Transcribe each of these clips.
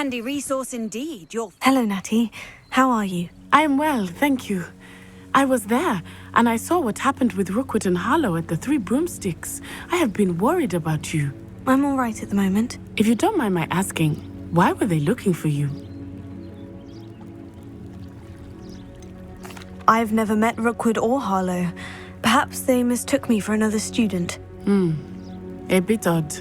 Handy resource indeed. Hello, Natty. How are you? I am well, thank you. I was there, and I saw what happened with Rookwood and Harlow at the Three Broomsticks. I have been worried about you. I'm all right at the moment. If you don't mind my asking, why were they looking for you? I've never met Rookwood or Harlow. Perhaps they mistook me for another student. A bit odd.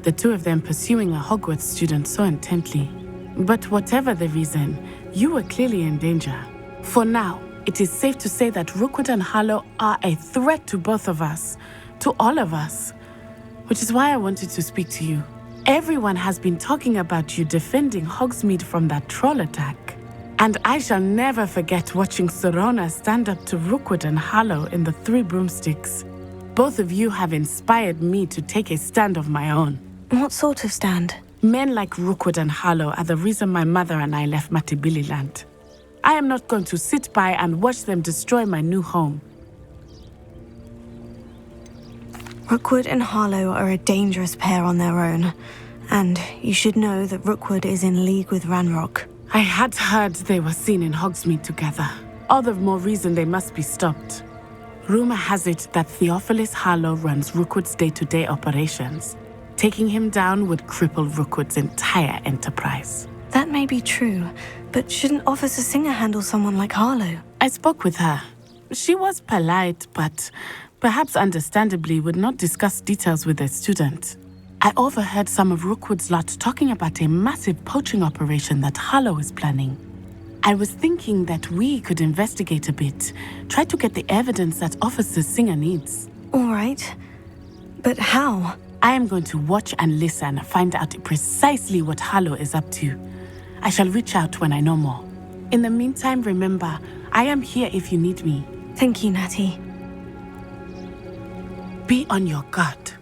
The two of them pursuing a Hogwarts student so intently. But whatever the reason, you were clearly in danger. For now, it is safe to say that Rookwood and Harlow are a threat to both of us, to all of us. Which is why I wanted to speak to you. Everyone has been talking about you defending Hogsmeade from that troll attack. And I shall never forget watching Sorona stand up to Rookwood and Harlow in the Three Broomsticks. Both of you have inspired me to take a stand of my own. What sort of stand? Men like Rookwood and Harlow are the reason my mother and I left Matibililand. I am not going to sit by and watch them destroy my new home. Rookwood and Harlow are a dangerous pair on their own. And you should know that Rookwood is in league with Ranrock. I had heard they were seen in Hogsmeade together. All the more reason they must be stopped. Rumor has it that Theophilus Harlow runs Rookwood's day-to-day operations. Taking him down would cripple Rookwood's entire enterprise. That may be true, but shouldn't Officer Singer handle someone like Harlow? I spoke with her. She was polite, but perhaps understandably would not discuss details with a student. I overheard some of Rookwood's lot talking about a massive poaching operation that Harlow is planning. I was thinking that we could investigate a bit, try to get the evidence that Officer Singer needs. All right. But how? I am going to watch and listen, find out precisely what Harlow is up to. I shall reach out when I know more. In the meantime, remember, I am here if you need me. Thank you, Natty. Be on your guard.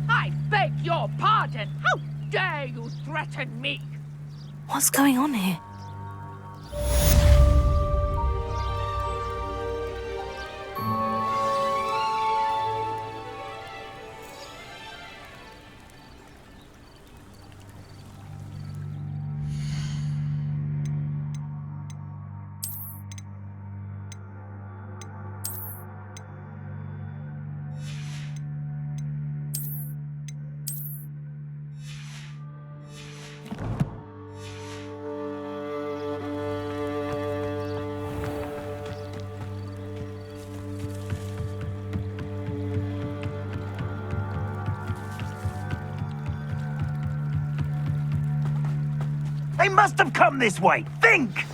I beg your pardon! How dare you threaten me? What's going on here? They must have come this way. Think!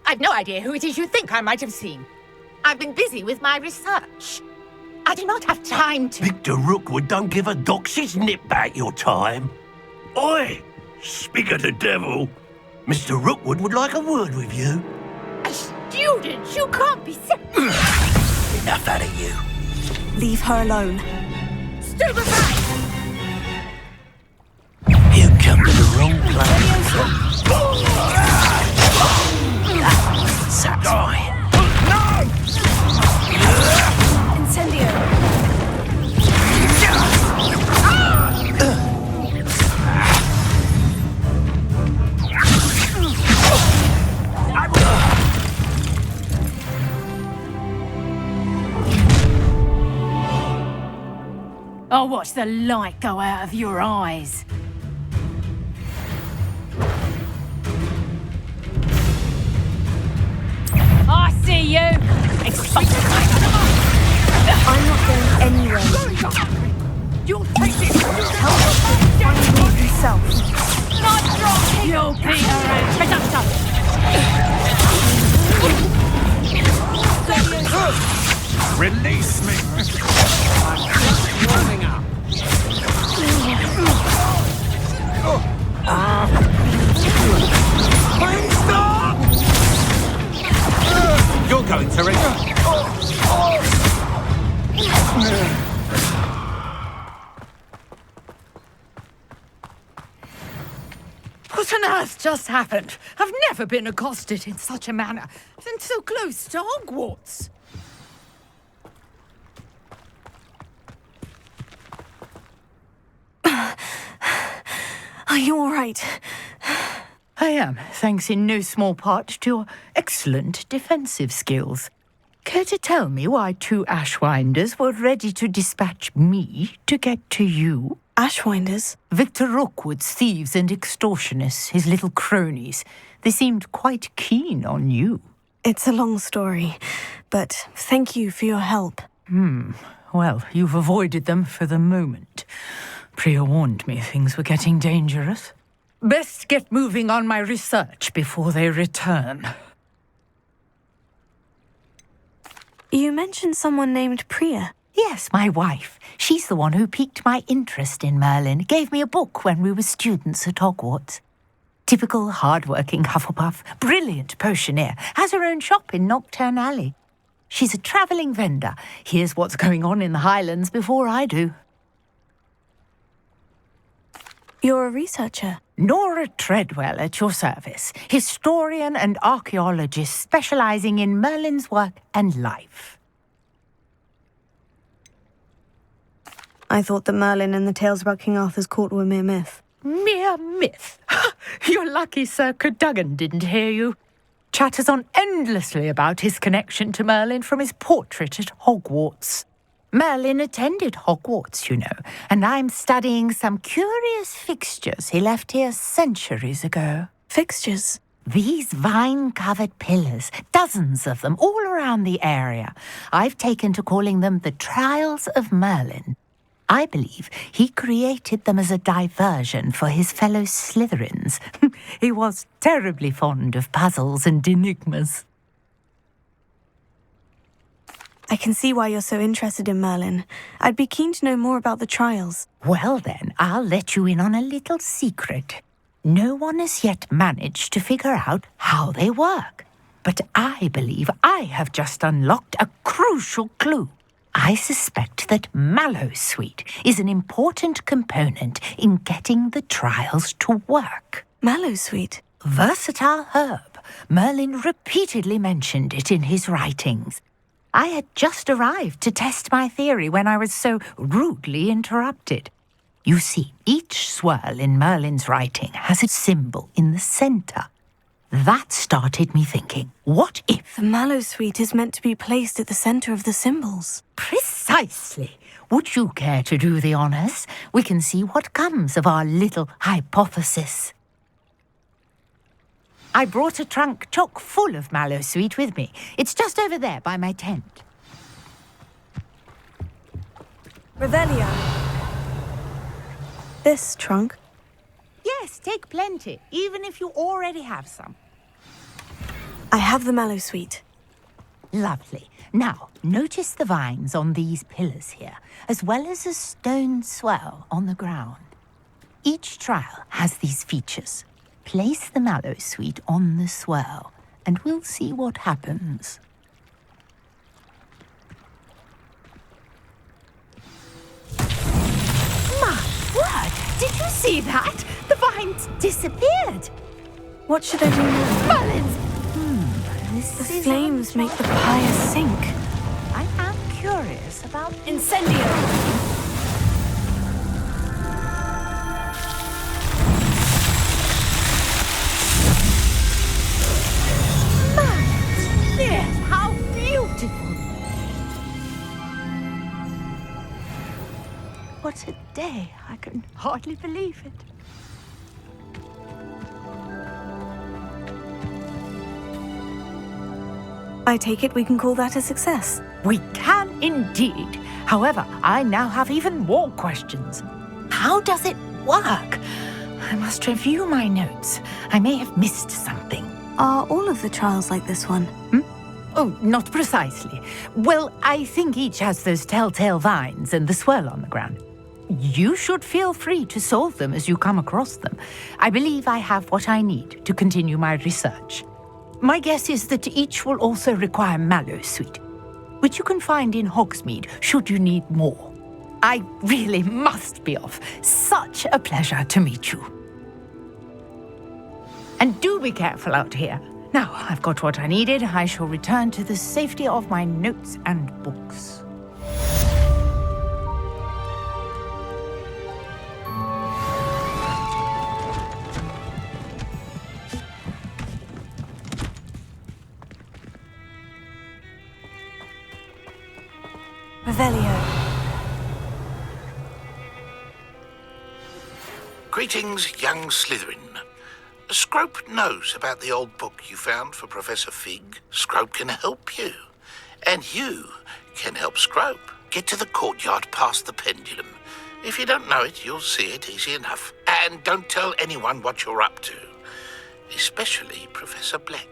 I've no idea who it is you think I might have seen. I've been busy with my research. I do not have time to... Victor Rookwood don't give a doxy's nip back your time. Oi! Speak of the devil. Mr. Rookwood would like a word with you. A student? You can't be sick. Enough out of you. Leave her alone. Stupefy! You come to the wrong place. Satisfying. Incendio! I'll watch the light go out of your eyes. I see you! I'm not going anywhere. You'll take it! Find me yourself. Not drop! You'll Peter and... Release me! I'm just warming up. Stop! You're going to ring. What on earth just happened? I've never been accosted in such a manner, and so close to Hogwarts. Are you all right? I am, thanks in no small part to your excellent defensive skills. Care to tell me why 2 Ashwinders were ready to dispatch me to get to you? Ashwinders? Victor Rookwood's thieves and extortionists, his little cronies. They seemed quite keen on you. It's a long story, but thank you for your help. Well, you've avoided them for the moment. Priya warned me things were getting dangerous. Best get moving on my research before they return. You mentioned someone named Priya. Yes, my wife. She's the one who piqued my interest in Merlin. Gave me a book when we were students at Hogwarts. Typical hard-working Hufflepuff, brilliant potioneer, has her own shop in Nocturne Alley. She's a travelling vendor. Hears what's going on in the Highlands before I do. You're a researcher. Nora Treadwell at your service, historian and archaeologist specialising in Merlin's work and life. I thought that Merlin and the tales about King Arthur's court were mere myth. Mere myth? You're lucky Sir Cadogan didn't hear you. Chatters on endlessly about his connection to Merlin from his portrait at Hogwarts. Merlin attended Hogwarts, you know, and I'm studying some curious fixtures he left here centuries ago. Fixtures? These vine-covered pillars, dozens of them, all around the area. I've taken to calling them the Trials of Merlin. I believe he created them as a diversion for his fellow Slytherins. He was terribly fond of puzzles and enigmas. I can see why you're so interested in Merlin. I'd be keen to know more about the trials. Well then, I'll let you in on a little secret. No one has yet managed to figure out how they work. But I believe I have just unlocked a crucial clue. I suspect that Mallowsweet is an important component in getting the trials to work. Mallowsweet? Versatile herb. Merlin repeatedly mentioned it in his writings. I had just arrived to test my theory when I was so rudely interrupted. You see, each swirl in Merlin's writing has a symbol in the centre. That started me thinking, what if... The Mallowsweet is meant to be placed at the centre of the symbols. Precisely. Would you care to do the honours? We can see what comes of our little hypothesis. I brought a trunk chock full of Mallowsweet with me. It's just over there by my tent. Revelio. This trunk? Yes, take plenty, even if you already have some. I have the Mallowsweet. Lovely. Now, notice the vines on these pillars here, as well as a stone swell on the ground. Each trial has these features. Place the Mallowsweet on the swell, and we'll see what happens. My word! Did you see that? The vines disappeared! What should I do now? Merlin's... The flames make the pyre sink. I am curious about... Incendio! Yes, how beautiful! What a day. I can hardly believe it. I take it we can call that a success. We can indeed. However, I now have even more questions. How does it work? I must review my notes. I may have missed something. Are all of the trials like this one? Oh, not precisely. Well, I think each has those telltale vines and the swirl on the ground. You should feel free to solve them as you come across them. I believe I have what I need to continue my research. My guess is that each will also require Mallowsweet, which you can find in Hogsmeade should you need more. I really must be off. Such a pleasure to meet you. And do be careful out here. Now I've got what I needed. I shall return to the safety of my notes and books. Revelio. Greetings, young Slytherin. Scrope knows about the old book you found for Professor Fig. Scrope can help you. And you can help Scrope. Get to the courtyard past the pendulum. If you don't know it, you'll see it easy enough. And don't tell anyone what you're up to. Especially Professor Black.